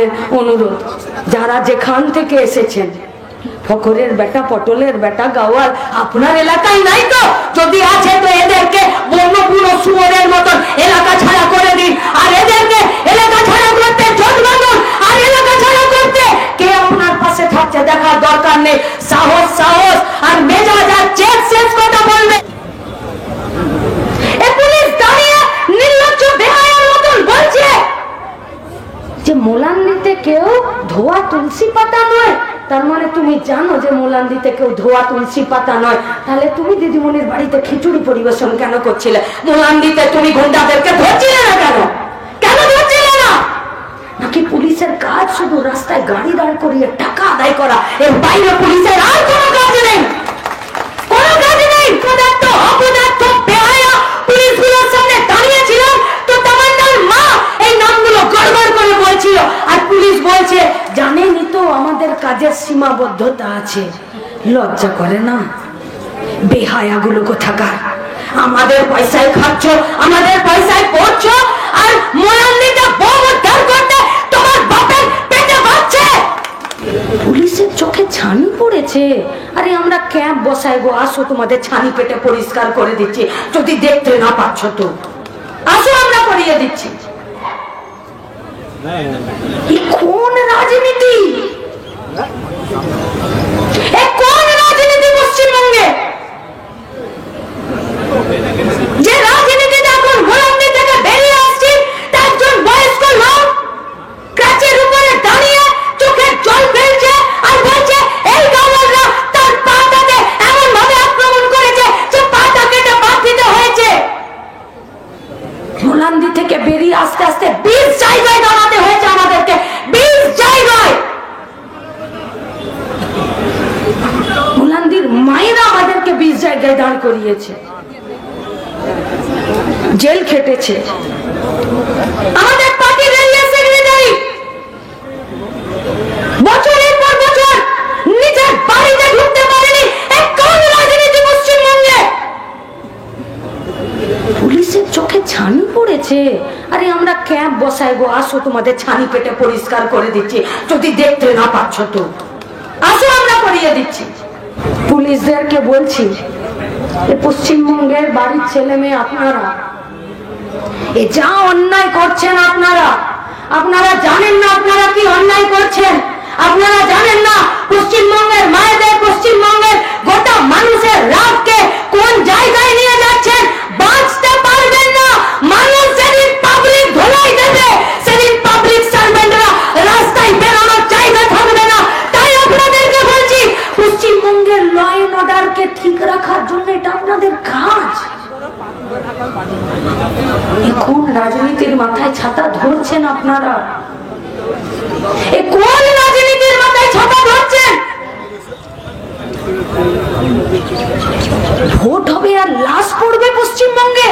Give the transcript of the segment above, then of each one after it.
আমাদের অনুরোধ, যারা যেখান থেকে এসেছেন, ফকরের বেটা, পটলের বেটা, গাওয়াল আপনার এলাকায় নাই তো? যদি আছে তো এদেরকে বন্যপুর শুয়োরের মতন এলাকা ছাড়া করে দিন, আর এদেরকে এলাকা ছাড়া করতে জোট বাঁধুন। আর এলাকা ছাড়া করতে কে আপনার পাশে থাকছে দেখার দরকার নেই। সাহস সাহস আর মেজাজ আর চেক শেষ কথা বলবে। পুলিশ দাঁড়িয়ে নির্লজ্জ বেহায়ার মতন বলছে যে মোলান্দিতে কেউ ধোয়া তুলসী পাতা নয়। তার মানে তুমি জানো যে মোলান্দিতে কেউ ধোয়া তুলসী পাতা নয়। তাহলে তুমি দিদিমণির বাড়িতে খিচুড়ি পরিবেশন কেন করছিলে? মোলান্দিতে তুমি গুন্ডাদেরকে ধরছিলে না কেন? কেন ধরছিলে না? নাকি পুলিশের কাজ শুধু রাস্তায় গাড়ি দাঁড় করিয়ে টাকা আদায় করা? এর বাইরে পুলিশের আর কোনো কাজ নেই, কোনো কাজ নেই। পদার্থ অপদার্থ বেহায়া পুলিশগুলোর সামনে দাঁড়িয়েছিলাম তো তামান্নার মা এই নামগুলো গড়গড় করে বলছিল, আর পুলিশ বলছে জানেনই তো আমাদের কাজের সীমাবদ্ধতা আছে। লজ্জা করে না? বেহায়াগুলো কোথাকার। আমাদের পয়সায় খাচ্ছ, আমাদের পয়সায় পড়ছো, আর মোলান্দিটা বউ উদ্ধার করতে তোমার বাপের পেটে বাঁচছে। পুলিশের চোখে ছানি পড়েছে। আরে আমরা ক্যাম্প বসাই গো, আসো তোমাদের ছানি পেটে পরিষ্কার করে দিচ্ছি। যদি দেখতে না পাচ্ছ তো আসো, আমরা করিয়ে দিচ্ছি। কোন রাজনীতি? কোন রাজনীতি পশ্চিমবঙ্গে? যে রাজনীতিতে এখন মোলান্দি থেকে বেরিয়ে আসছি, তার একজন বয়স্ক লোক ক্রাচের উপরে দাঁড়িয়ে চোখের জল ফেলছে আর বলছে এই গাওয়ালরা তার পাটাকে এমন ভাবে আক্রমণ করেছে যে পাটা কেটে বাদ দিতে হয়েছে। মোলান্দি থেকে বেরিয়ে আস্তে আস্তে 20 জায়গায় দাঁড়াতে হয়েছে আমাদেরকে, 20 জায়গায়। মোলান্দির মায়েরা আমাদেরকে 20 জায়গায় দাঁড় করিয়েছে, জেল খেটেছে। আমাদের পার্টির এরিয়া সেক্রেটারি বছরের পর বছর নিজের বাড়িতে ঢুকতে পারেনি। কোন রাজনীতি পশ্চিমবঙ্গে? পুলিশের চোখে ছানি পড়েছে। আরে আমরা ক্যাম্প বসাই গো, আসো তোমাদের ছানি পেটে পরিষ্কার করে দিচ্ছি। যদি দেখতে না পাচ্ছ তো আসো, আমরা করিয়ে দিচ্ছি। পুলিশদেরকে বলছি, পশ্চিমবঙ্গের বাড়ির ছেলে মেয়ে আপনারা এ যা অন্যায় করছেন, আপনারা জানেন না আপনারা কি অন্যায় করছেন? আপনারা জানেন না পশ্চিমবঙ্গের মায়েদের, পশ্চিমবঙ্গের গোটা মানুষের রাগকে কোন জায়গায় নিয়ে যাচ্ছেন? বাঁচতে পারবেন না। মানুষ যেদিন পাবলিক ধোলাই দেবে, সেদিন পাবলিক সার্ভেন্টরা রাস্তায় বেরোনোর জায়গা থাকবে না। তাই আপনাদেরকে বলছি, পশ্চিমবঙ্গের ল এন্ড অর্ডারকে ঠিক রাখার জন্য এটা আপনাদের কাজ। কোন রাজনীতির মাথায় ছাতা ধরছেন আপনারা? কোন রাজনীতির মাথায় ছাতা ধরছেন? ভোট হবে আর লাশ পড়বে পশ্চিমবঙ্গে।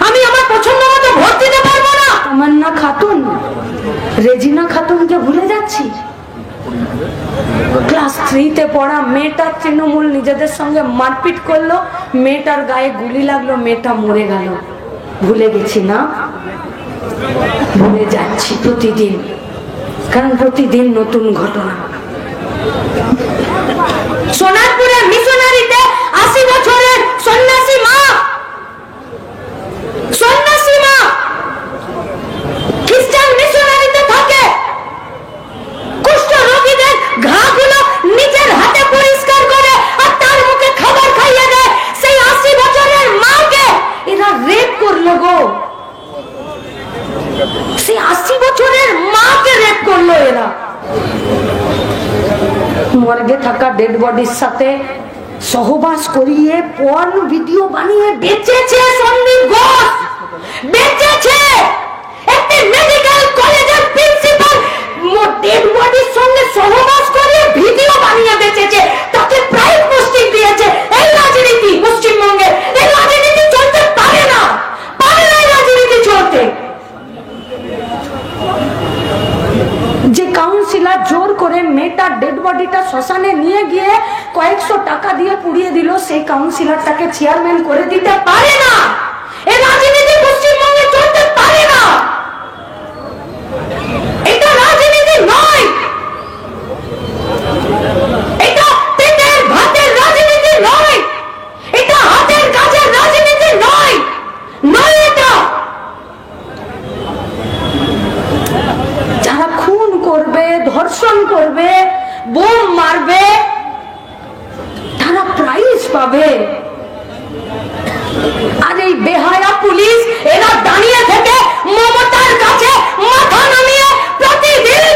আমি আমার পছন্দ মতো ভোট দিতে পারবো না। তামান্না খাতুন, রেজিনা খাতুনকে ভুলে যাচ্ছি। ক্লাস 3-তে পড়া মেয়েটা তৃণমূল নিজেদের সঙ্গে মারপিট করলো, মেয়েটার গায়ে গুলি লাগলো, মেয়েটা মরে গেল। ভুলে গেছি না? ভুলে যাচ্ছি প্রতিদিন, কারণ প্রতিদিন নতুন ঘটনা। সোনারপুরের মিশনারিতে 80 বছরের সন্ন্যাসী মা খ্রিস্টান মিশনারিতে থাকে। কুষ্ঠ রোগীদের ঘাগুলো নিজের হাতে পরিষ্কার করে আর তার মুখে খাবার খাইয়ে দেয়। সেই 80 বছরের মাকে এরা রেপ করলো গো। সেই 80 বছরের মাকে রেপ করলো এরা। মর্গে থাকা ডেড বডির সাথে সহবাস করিয়ে পর্ন ভিডিও বানিয়ে বেচেছে সন্দীপ ঘোষ, বেচেছে। একটি মেডিকেল কলেজের প্রিন্সিপাল ডেড বডির সঙ্গে সহবাস করিয়ে ভিডিও বানিয়ে বেচেছে, তাকে প্রাইজ পোস্টিং দিয়েছে। এই রাজনীতি পশ্চিমবঙ্গে, এই রাজনীতি চলতে পারে না, পারে না রাজনীতি চলতে। যে কাউন্সিলর জোর করে মেয়েটার ডেড বডিটা শ্মশানে নিয়ে গিয়ে কয়েকশো টাকা দিয়ে পুড়িয়ে দিল, সেই কাউন্সিলরটাকে চেয়ারম্যান করে দিতে পারে না। এই রাজনীতি পশ্চিমবঙ্গে চলতে পারে না। ধর্ষণ করবে, বোম মারবে, তারা প্রাইজ পাবে। আর এই বেহায়া পুলিশ এরা দাঁড়িয়ে থেকে মমতার কাছে মাথা নামিয়ে প্রতিদিন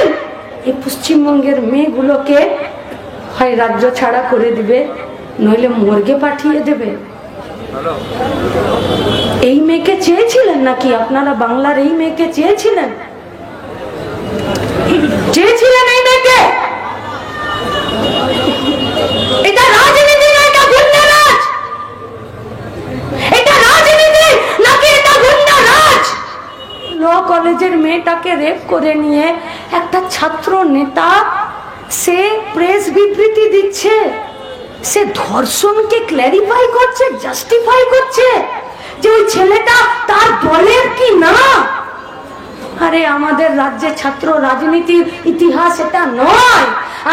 এই পশ্চিমবঙ্গের মেয়েগুলোকে হয় রাজ্য ছাড়া করে দিবে, নইলে মর্গে পাঠিয়ে দেবে। এই মেয়েকে চেয়েছিলেন নাকি আপনারা? বাংলার এই মেয়েকে চেয়েছিলেন? চেয়েছিলেন এই মেয়েকে? এটা রাজনীতি না, এটা গুন্ডারাজ। এটা রাজনীতি নাকি এটা গুন্ডারাজ? ল কলেজের মেয়েটাকে রেপ করে নিয়ে একটা ছাত্র নেতা সে প্রেস বিবৃতি দিচ্ছে, সে ধর্ষণকে ক্ল্যারিফাই করছে, জাস্টিফাই করছে যে ওই ছেলেটা তার দলের কি না। আরে আমাদের রাজ্যে ছাত্র রাজনীতির ইতিহাস এটা নয়,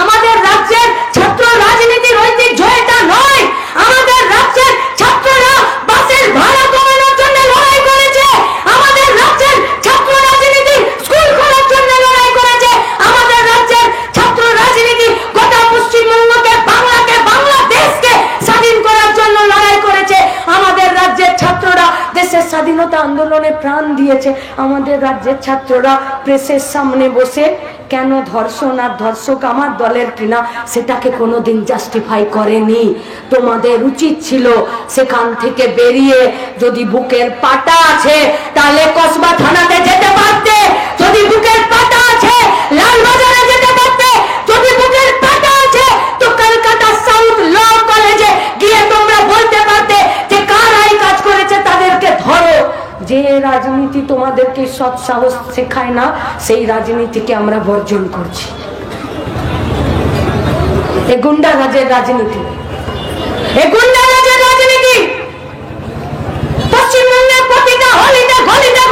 আমাদের রাজ্যের ছাত্র রাজনীতির ঐতিহ্য এটা নয়। আমাদের রাজ্যের ছাত্ররা বাসের ভাড়া কমানোর জন্য লড়াই করেছে, আমাদের রাজ্যের ছাত্র রাজনীতি স্কুল খোলার জন্য লড়াই করেছে, আমাদের রাজ্যের ছাত্র রাজনীতি গোটা পশ্চিমবঙ্গকে, বাংলাকে, বাংলাদেশকে স্বাধীন করার জন্য লড়াই করেছে। আমাদের রাজ্যের ছাত্ররা দেশের স্বাধীনতা আন্দোলনে প্রাণ দিয়েছে। আমাদের রাজ্যের ছাত্ররা প্রেসের সামনে বসে কেন ধর্ষণ আর ধর্ষক আমার দলের কিনা সেটাকে কোনোদিন জাস্টিফাই করেনি। তোমাদের উচিত ছিল সেখান থেকে বেরিয়ে, যদি বুকের পাটা আছে তাহলে কসবা থানাতে যেতে পারতে, যদি বুকের পাটা আছে লালবাজারে যেতে পারতে, যদি বুকের পাটা আছে তো কলকাতা সাউথ ল কলেজে গিয়ে তোমরা বলতে পারতে যে কারা এই কাজ করেছে তাদেরকে ধরো। যে রাজনীতি তোমাদেরকে সৎ সাহস শেখায় না, সেই রাজনীতিকে আমরা বর্জন করছি। এই গুন্ডারাজের রাজনীতি, এই গুন্ডারাজের রাজনীতি পশ্চিমবঙ্গের প্রতিটা হলিতে গলিতে